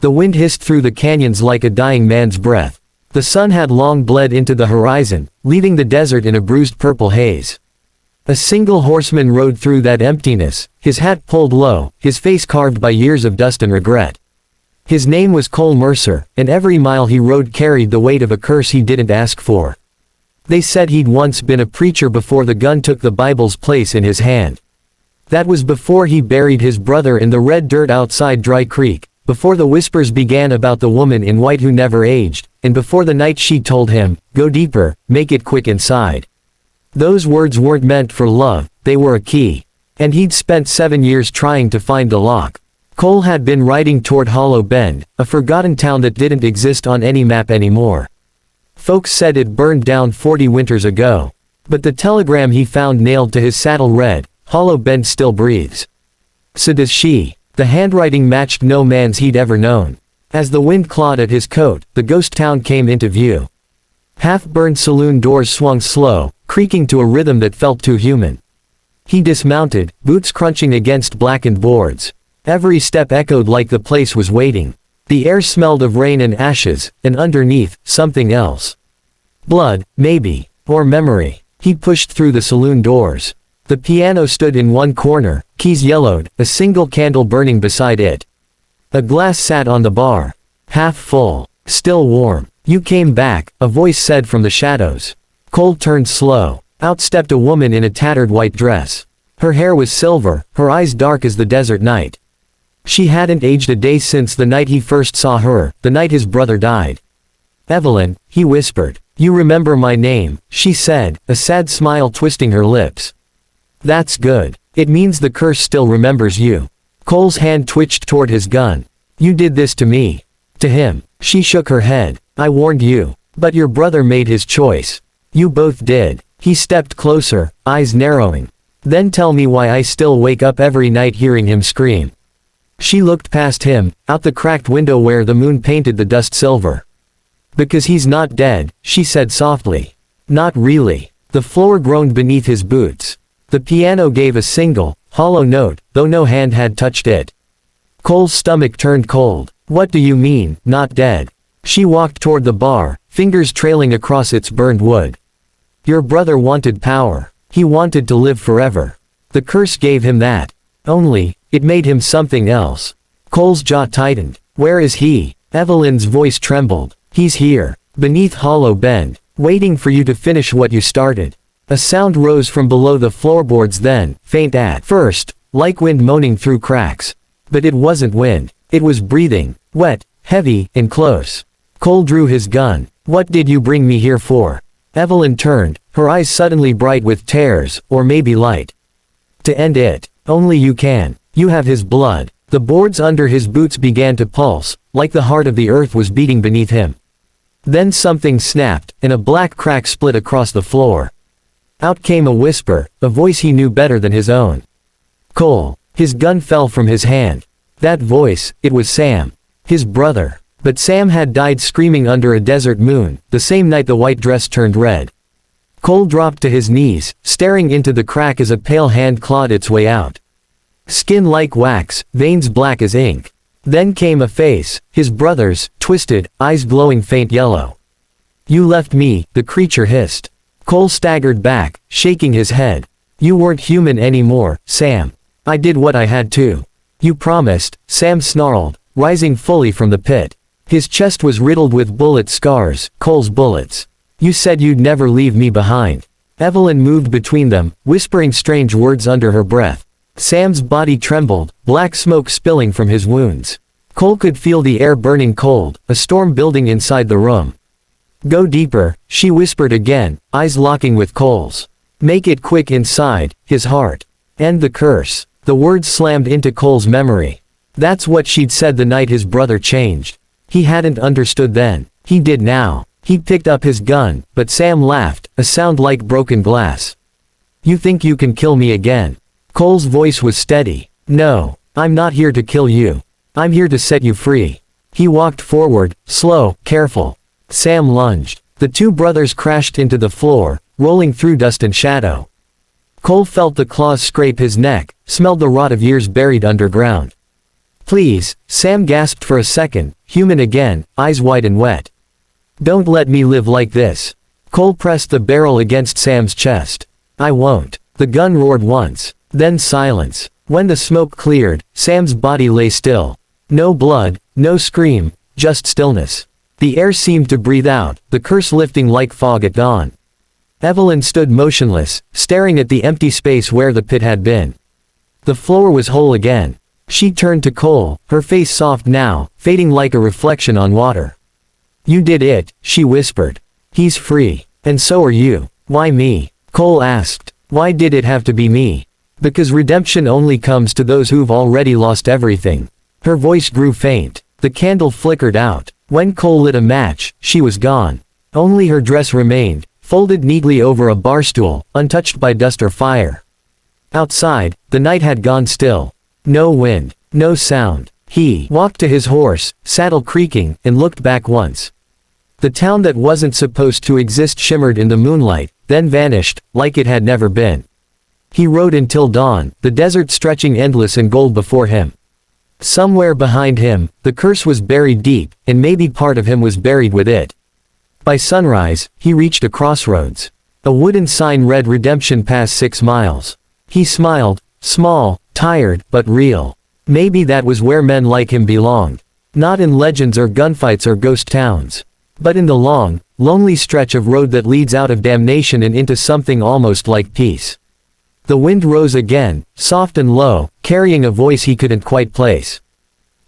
The wind hissed through the canyons like a dying man's breath. The sun had long bled into the horizon, leaving the desert in a bruised purple haze. A single horseman rode through that emptiness, his hat pulled low, his face carved by years of dust and regret. His name was Cole Mercer, and every mile he rode carried the weight of a curse he didn't ask for. They said he'd once been a preacher before the gun took the Bible's place in his hand. That was before he buried his brother in the red dirt outside Dry Creek, before the whispers began about the woman in white who never aged, and before the night she told him, "Go deeper, make it quick inside." Those words weren't meant for love, they were a key. And he'd spent 7 years trying to find the lock. Cole had been riding toward Hollow Bend, a forgotten town that didn't exist on any map anymore. Folks said it burned down 40 winters ago. But the telegram he found nailed to his saddle read, "Hollow Bend still breathes." So does she. The handwriting matched no man's he'd ever known. As the wind clawed at his coat, the ghost town came into view. Half-burned saloon doors swung slow, creaking to a rhythm that felt too human. He dismounted, boots crunching against blackened boards. Every step echoed like the place was waiting. The air smelled of rain and ashes, and underneath, something else. Blood, maybe, or memory. He pushed through the saloon doors. The piano stood in one corner, keys yellowed, a single candle burning beside it. A glass sat on the bar. Half full, still warm. "You came back," a voice said from the shadows. Cole turned slow. Out stepped a woman in a tattered white dress. Her hair was silver, her eyes dark as the desert night. She hadn't aged a day since the night he first saw her, the night his brother died. "Evelyn," he whispered. "You remember my name," she said, a sad smile twisting her lips. "That's good. It means the curse still remembers you." Cole's hand twitched toward his gun. "You did this to me." To him. She shook her head. "I warned you. But your brother made his choice." "You both did." He stepped closer, eyes narrowing. "Then tell me why I still wake up every night hearing him scream." She looked past him, out the cracked window where the moon painted the dust silver. "Because he's not dead," she said softly. "Not really." The floor groaned beneath his boots. The piano gave a single, hollow note, though no hand had touched it. Cole's stomach turned cold. "What do you mean, not dead?" She walked toward the bar, fingers trailing across its burned wood. "Your brother wanted power. He wanted to live forever. The curse gave him that. Only, it made him something else." Cole's jaw tightened. "Where is he?" Evelyn's voice trembled. "He's here. Beneath Hollow Bend. Waiting for you to finish what you started." A sound rose from below the floorboards then, faint at first, like wind moaning through cracks. But it wasn't wind. It was breathing. Wet, heavy, and close. Cole drew his gun. "What did you bring me here for?" Evelyn turned, her eyes suddenly bright with tears, or maybe light. "To end it. Only you can. You have his blood." The boards under his boots began to pulse, like the heart of the earth was beating beneath him. Then something snapped, and a black crack split across the floor. Out came a whisper, a voice he knew better than his own. "Cole." His gun fell from his hand. That voice, it was Sam. His brother. But Sam had died screaming under a desert moon, the same night the white dress turned red. Cole dropped to his knees, staring into the crack as a pale hand clawed its way out. Skin like wax, veins black as ink. Then came a face, his brother's, twisted, eyes glowing faint yellow. "You left me," the creature hissed. Cole staggered back, shaking his head. "You weren't human anymore, Sam. I did what I had to." "You promised," Sam snarled, rising fully from the pit. His chest was riddled with bullet scars, Cole's bullets. "You said you'd never leave me behind." Evelyn moved between them, whispering strange words under her breath. Sam's body trembled, black smoke spilling from his wounds. Cole could feel the air burning cold, a storm building inside the room. "Go deeper," she whispered again, eyes locking with Cole's. "Make it quick inside, his heart. End the curse." The words slammed into Cole's memory. That's what she'd said the night his brother changed. He hadn't understood then. He did now. He picked up his gun, but Sam laughed, a sound like broken glass. "You think you can kill me again?" Cole's voice was steady. "No, I'm not here to kill you. I'm here to set you free." He walked forward, slow, careful. Sam lunged. The two brothers crashed into the floor, rolling through dust and shadow. Cole felt the claws scrape his neck, smelled the rot of years buried underground. Please, Sam gasped for a second, human again, eyes wide and wet. Don't let me live like this. Cole pressed the barrel against Sam's chest. I won't. The gun roared once. Then silence. When the smoke cleared, Sam's body lay still. No blood, no scream, just stillness. The air seemed to breathe out, the curse lifting like fog at dawn. Evelyn stood motionless, staring at the empty space where the pit had been. The floor was whole again. She turned to Cole, her face soft now, fading like a reflection on water. You did it, she whispered. He's free. And so are you. Why me? Cole asked. Why did it have to be me? Because redemption only comes to those who've already lost everything. Her voice grew faint. The candle flickered out. When Cole lit a match, she was gone. Only her dress remained, folded neatly over a bar stool, untouched by dust or fire. Outside, the night had gone still. No wind, no sound. He walked to his horse, saddle creaking, and looked back once. The town that wasn't supposed to exist shimmered in the moonlight, then vanished, like it had never been. He rode until dawn, the desert stretching endless in gold before him. Somewhere behind him, the curse was buried deep, and maybe part of him was buried with it. By sunrise, he reached a crossroads. A wooden sign read Redemption past 6 miles. He smiled, small, tired, but real. Maybe that was where men like him belonged. Not in legends or gunfights or ghost towns. But in the long, lonely stretch of road that leads out of damnation and into something almost like peace. The wind rose again, soft and low, carrying a voice he couldn't quite place.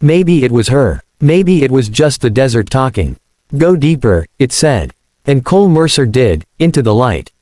Maybe it was her. Maybe it was just the desert talking. Go deeper, it said. And Cole Mercer did, into the light.